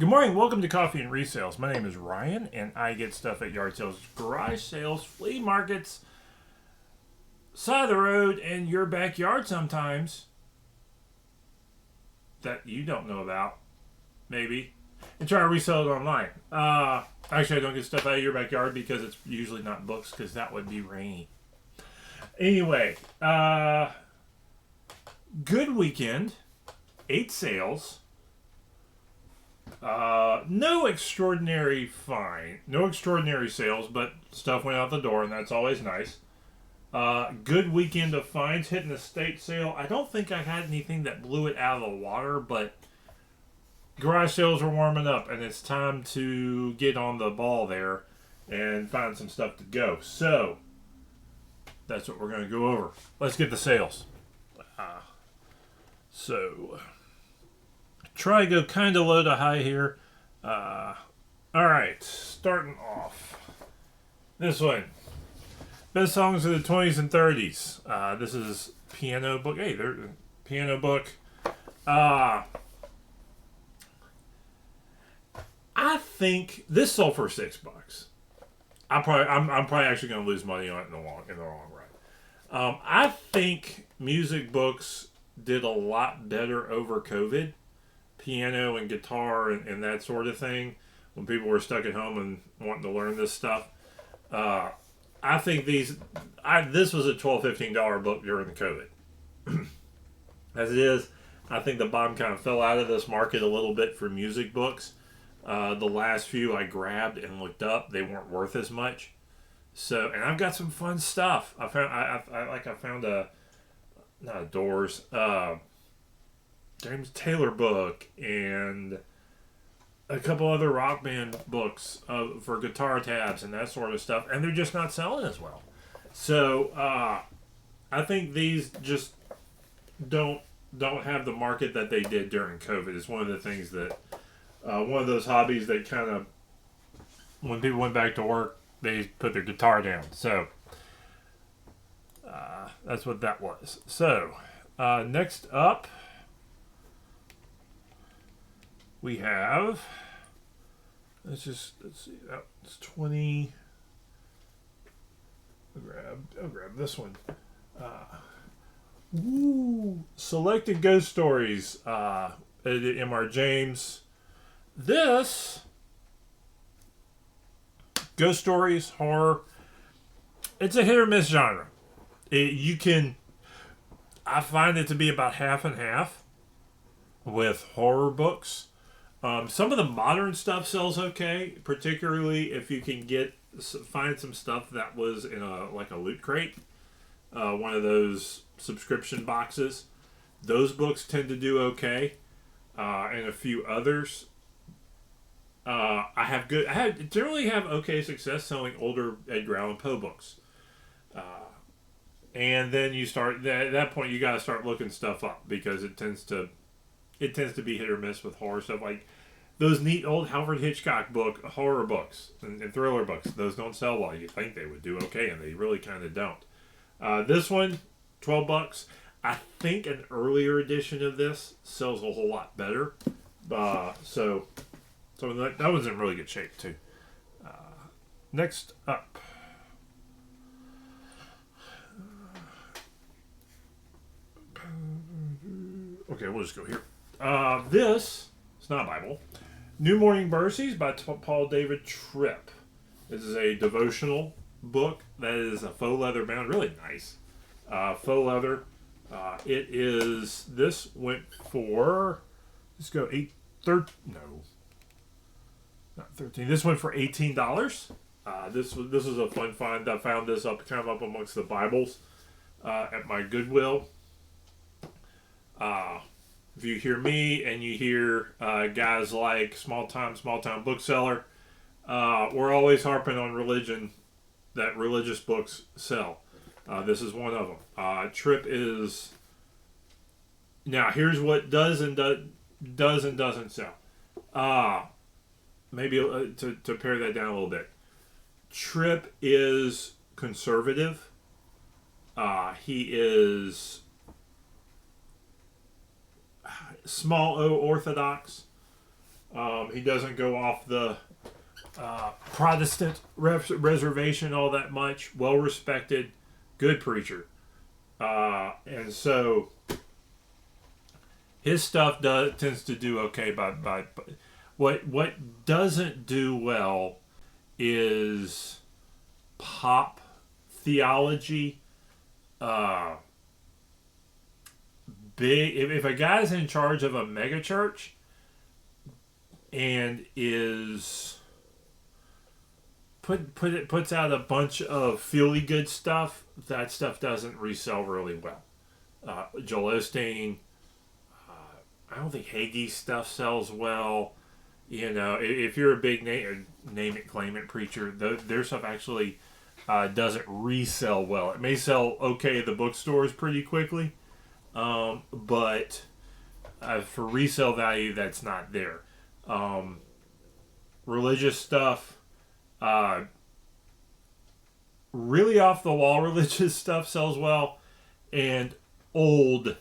Good morning. Welcome to Coffee and Resales. My name is Ryan, and I get stuff at yard sales, garage sales, flea markets, side of the road, and your backyard sometimes that you don't know about, maybe, and try to resell it online. Actually, I don't get stuff out of your backyard because it's usually not books because that would be rainy. Anyway, good weekend. 8 sales. No extraordinary sales, but stuff went out the door, and that's always nice. Good weekend of finds, hitting the estate sale. I don't think I had anything that blew it out of the water, but garage sales are warming up, and it's time to get on the ball there and find some stuff to go. So, that's what we're going to go over. Let's get the sales. Try to go kind of low to high here. Alright, starting off. This one. Best songs of the 20s and 30s. This is piano book. Hey, there's a piano book. I think this sold for $6. I'm probably actually going to lose money on it in the long run. I think music books did a lot better over COVID. Piano and guitar and that sort of thing, when people were stuck at home and wanting to learn this stuff. I think this was a $12-15 book during the COVID. As it is, I think the bottom kind of fell out of this market a little bit for music books. The last few I grabbed and looked up, they weren't worth as much. So, and I've got some fun stuff. I found not a Doors, James Taylor book and a couple other rock band books for guitar tabs and that sort of stuff, and they're just not selling as well. So I think these just don't have the market that they did during COVID. It's one of the things that one of those hobbies that kind of, when people went back to work, they put their guitar down. So that's what that was. So next up, we have, let's see, it's 20. I'll grab this one. Selected Ghost Stories, edited M.R. James. This, Ghost Stories, horror, it's a hit or miss genre. I find it to be about half and half with horror books. Some of the modern stuff sells okay, particularly if you can find some stuff that was in a loot crate, one of those subscription boxes. Those books tend to do okay, and a few others. I generally have okay success selling older Edgar Allan Poe books, and then at that point you got to start looking stuff up because it tends to be hit or miss with horror stuff. Like those neat old Alfred Hitchcock horror books and thriller books. Those don't sell well. You think they would do okay, and they really kind of don't. This one, $12. I think an earlier edition of this sells a whole lot better. So that one's in really good shape too. Next up. Okay, we'll just go here. This, it's not a Bible. New Morning Mercies by Paul David Tripp. This is a devotional book that is a faux leather bound, really nice. Faux leather. This went for, let's go, not 13. This went for $18. This was a fun find. I found this up amongst the Bibles at my Goodwill. If you hear me and you hear guys like small time bookseller, we're always harping on religion, that religious books sell. This is one of them. Tripp is, now here's what does and doesn't sell. Maybe to pare that down a little bit. Tripp is conservative. He is small O orthodox. He doesn't go off the Protestant reservation all that much. Well respected, good preacher. And so his stuff tends to do okay. By what doesn't do well is pop theology. Big if a guy's in charge of a megachurch and is puts out a bunch of feely good stuff, that stuff doesn't resell really well. Joel Osteen, I don't think Hagee's stuff sells well. You know, if you're a big name it, claim it preacher, their stuff actually doesn't resell well. It may sell okay at the bookstores pretty quickly, but for resale value, that's not there. Religious stuff, really off the wall religious stuff sells well, and old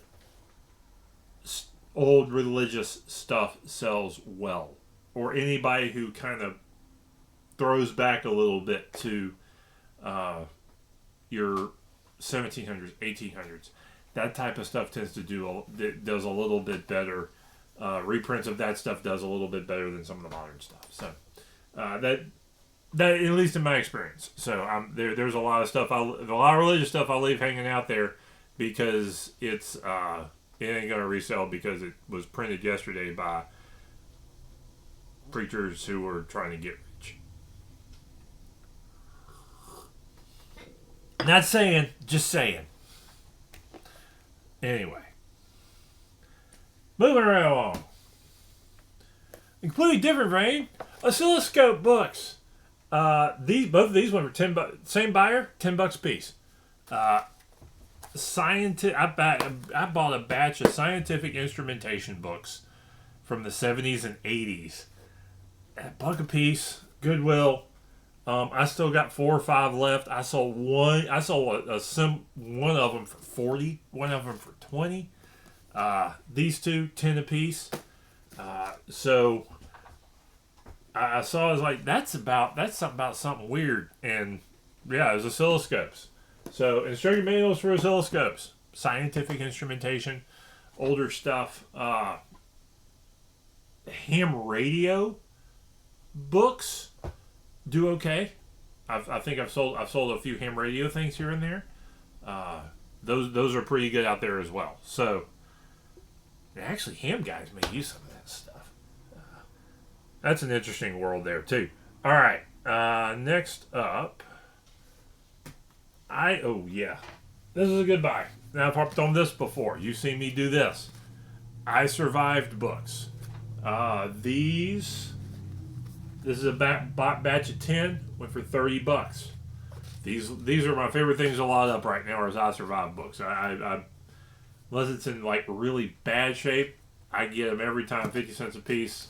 religious stuff sells well. Or anybody who kind of throws back a little bit to your 1700s, 1800s. That type of stuff tends to does a little bit better. Reprints of that stuff does a little bit better than some of the modern stuff. So that at least in my experience. So there's a lot of stuff. A lot of religious stuff I'll leave hanging out there because it ain't gonna resell because it was printed yesterday by preachers who were trying to get rich. Not saying, just saying. Anyway, moving right along. In completely different vein, oscilloscope books. Both of these went for $10. Same buyer, $10 a piece. I bought a batch of scientific instrumentation books from the 70s and 80s. $1 a piece, Goodwill. I still got 4 or 5 left. I sold one. I sold one of them for $40. One of them for $20. These two, $10 a piece. So I saw. I was like, that's about something weird. And yeah, it was oscilloscopes. So instruction manuals for oscilloscopes, scientific instrumentation, older stuff. Ham radio books do okay. I think I've sold a few ham radio things here and there. Those are pretty good out there as well. So actually, ham guys may use some of that stuff. That's an interesting world there too. All right, next up, this is a good buy. Now I've harped on this before. You've seen me do this. I Survived books. This is a batch of 10. Went for $30. These are my favorite things to lot up right now. Is I Survived books. I unless it's in like really bad shape, I get them every time, 50 cents a piece,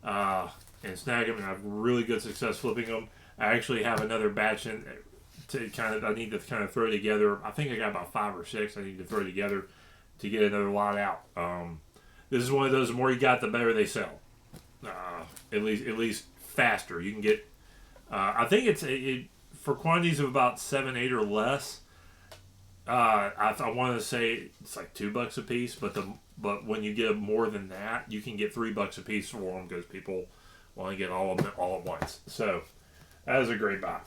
and snag them, and I've really good success flipping them. I actually have another batch I need to kind of throw together. I think I got about 5 or 6 I need to throw together to get another lot out. This is one of those, the more you got, the better they sell. At least faster. You can get, I think it's for quantities of about 7, 8 or less. I want to say it's like $2 a piece, but when you get more than that, you can get $3 a piece for them because people want to get all of them all at once. So that is a great buy.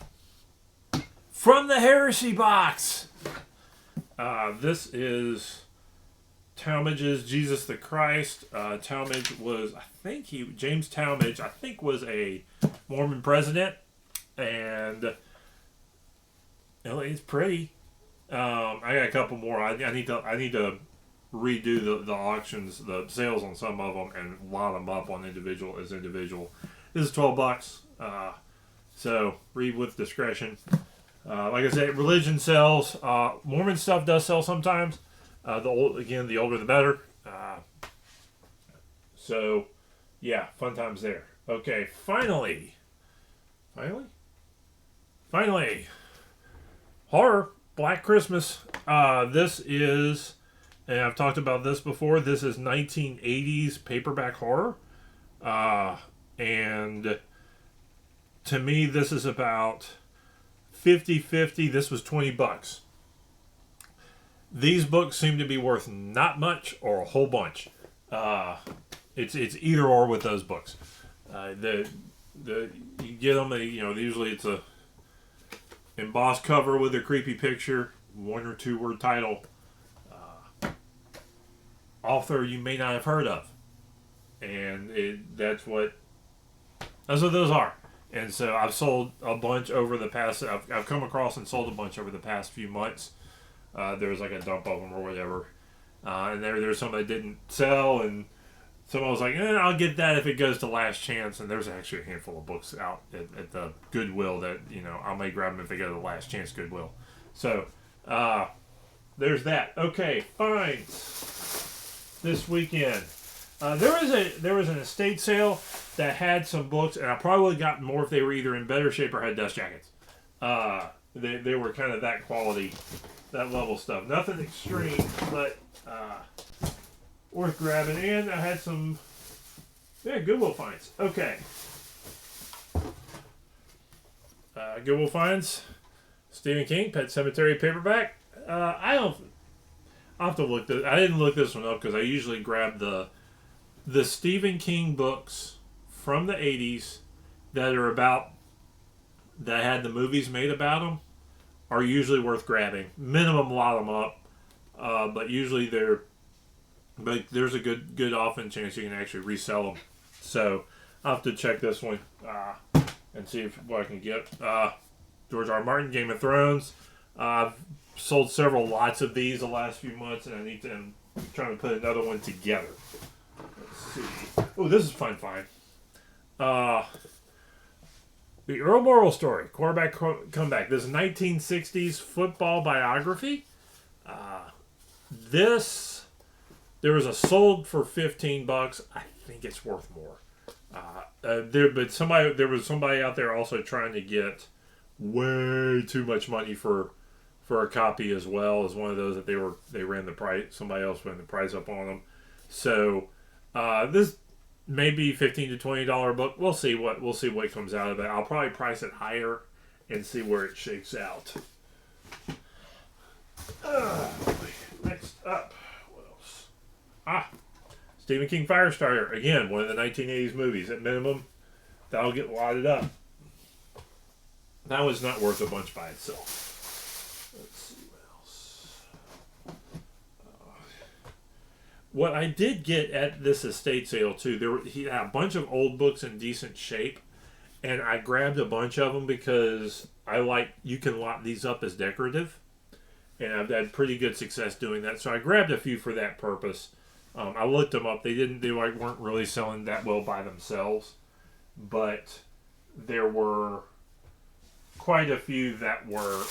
From the Heresy box, this is Talmage's Jesus the Christ. Talmage was, James Talmage, was a Mormon president, and it's pretty. I got a couple more. I need to redo the auctions, the sales on some of them, and lot them up on individual. This is $12. So read with discretion. Like I said, religion sells. Mormon stuff does sell sometimes. The older the better. So, yeah, fun times there. Okay, finally, horror, Black Christmas. This is, and I've talked about this before. This is 1980s paperback horror. And to me, this is about 50-50. This was $20. These books seem to be worth not much or a whole bunch. It's either or with those books. The you get them. Usually it's a embossed cover with a creepy picture, 1 or 2 word title, author you may not have heard of, and that's what those are. And so I've sold a bunch over the past. I've come across and sold a bunch over the past few months. There was like a dump of them or whatever, and there's some that didn't sell, and someone was like, I'll get that if it goes to last chance. And there's actually a handful of books out at the Goodwill that I may grab them if they go to the last chance Goodwill. So there's that. Okay, fines this weekend. There was an estate sale that had some books, and I probably would have gotten more if they were either in better shape or had dust jackets. They were kind of that quality, that level stuff. Nothing extreme, but worth grabbing. And I had some Goodwill finds. Okay. Goodwill finds Stephen King, Pet Sematary paperback. I'll have to look this. I didn't look this one up because I usually grab the Stephen King books from the 80s that had the movies made about them are usually worth grabbing. Minimum lot them up, but usually there's a good often chance you can actually resell them. So I'll have to check this one and see what I can get. George R. R. Martin, Game of Thrones. I've sold several lots of these the last few months, and I'm trying to put another one together. Let's see. Oh, this is a fun find. The Earl Morrall story, quarterback comeback. This is 1960s football biography. There was a sold for $15. I think it's worth more. There was somebody out there also trying to get way too much money for a copy as well as one of those that they ran the price. Somebody else ran the price up on them. So this may be $15 to $20 book. We'll see what comes out of it. I'll probably price it higher and see where it shakes out. Next up, what else? Stephen King Firestarter. Again, one of the 1980s movies. At minimum, that'll get wadded up. That was not worth a bunch by itself. Let's see what else. What I did get at this estate sale too, he had a bunch of old books in decent shape, and I grabbed a bunch of them because you can lot these up as decorative, and I've had pretty good success doing that. So I grabbed a few for that purpose. I looked them up. They weren't really selling that well by themselves, but there were quite a few that were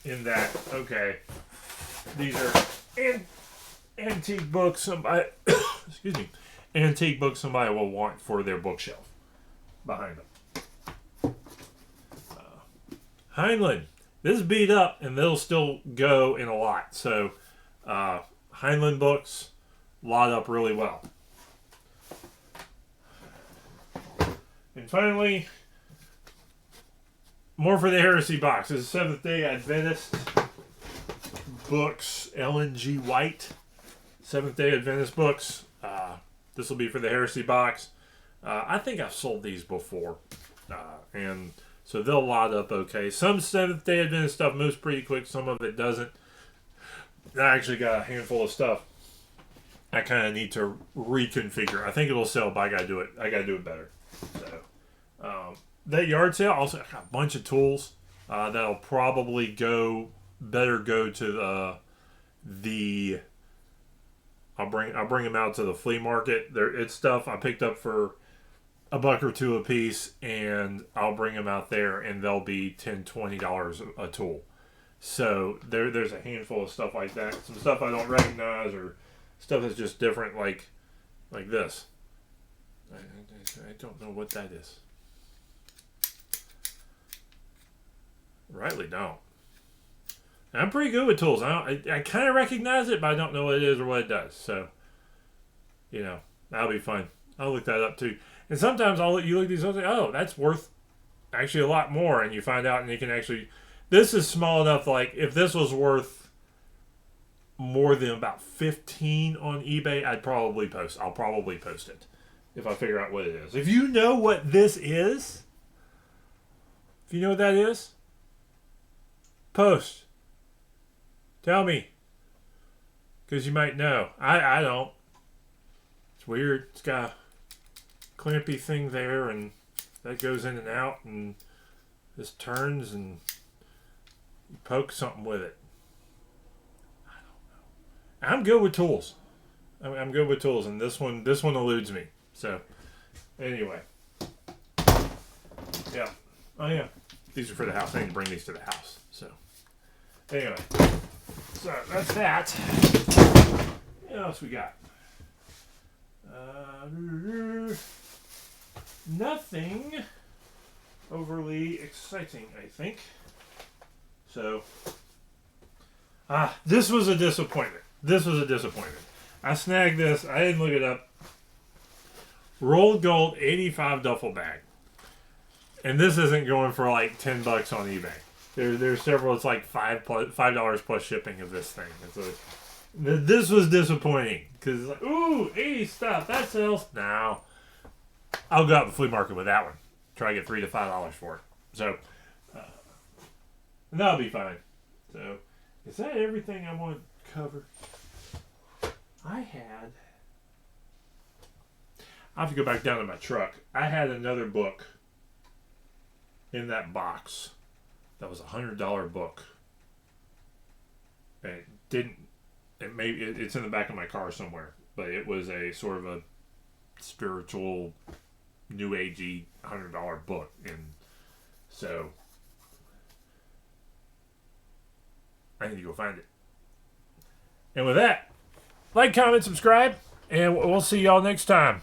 in that. Okay, these are antique books. Antique books somebody will want for their bookshelf behind them. Heinlein. This is beat up, and they'll still go in a lot. So, Heinlein books lot up really well. And finally, more for the Heresy box. This is Seventh-day Adventist books, Ellen G. White. Seventh-day Adventist books. This will be for the Heresy box. I think I've sold these before. And so they'll lot up okay. Some Seventh-day Adventist stuff moves pretty quick. Some of it doesn't. I actually got a handful of stuff I kind of need to reconfigure. I think it'll sell, but I gotta do it better. So that yard sale also got a bunch of tools that'll probably go to the. I'll bring them out to the flea market. It's stuff I picked up for $1 or $2 a piece, and I'll bring them out there, and they'll be $10, $20 a tool. So there's a handful of stuff like that. Some stuff I don't recognize, or stuff that's just different, like this. I don't know what that is. Rightly don't. I'm pretty good with tools. I kind of recognize it, but I don't know what it is or what it does. So, that'll be fun. I'll look that up too. And sometimes you look at these, oh, that's worth actually a lot more, and you find out, and you can actually. This is small enough. Like if this was worth more than about 15 on eBay, I'll probably post it if I figure out what it is. If you know what this is, if you know what that is, post. Tell me, because you might know. I don't. It's weird. It's got a clampy thing there, and that goes in and out, and this turns, and you poke something with it. I don't know. I'm good with tools. I'm good with tools, and this one eludes me. So, anyway, yeah. Oh yeah, these are for the house. I need to bring these to the house. So, anyway, so that's that. What else we got? Nothing overly exciting, I think. So, this was a disappointment. I snagged this. I didn't look it up. Rolled Gold 85 duffel bag. And this isn't going for like $10 on eBay. There's several. It's like $5 plus shipping of this thing. This was disappointing because like, ooh, 80 stuff that sells. Now I'll go out to the flea market with that one. Try to get $3 to $5 for it. So that'll be fine. So is that everything I want to cover? I have to go back down to my truck. I had another book in that box that was $100 book. And it didn't. It's in the back of my car somewhere, but it was a sort of a spiritual, new agey $100 book, and so I need to go find it. And with that, like, comment, subscribe, and we'll see y'all next time.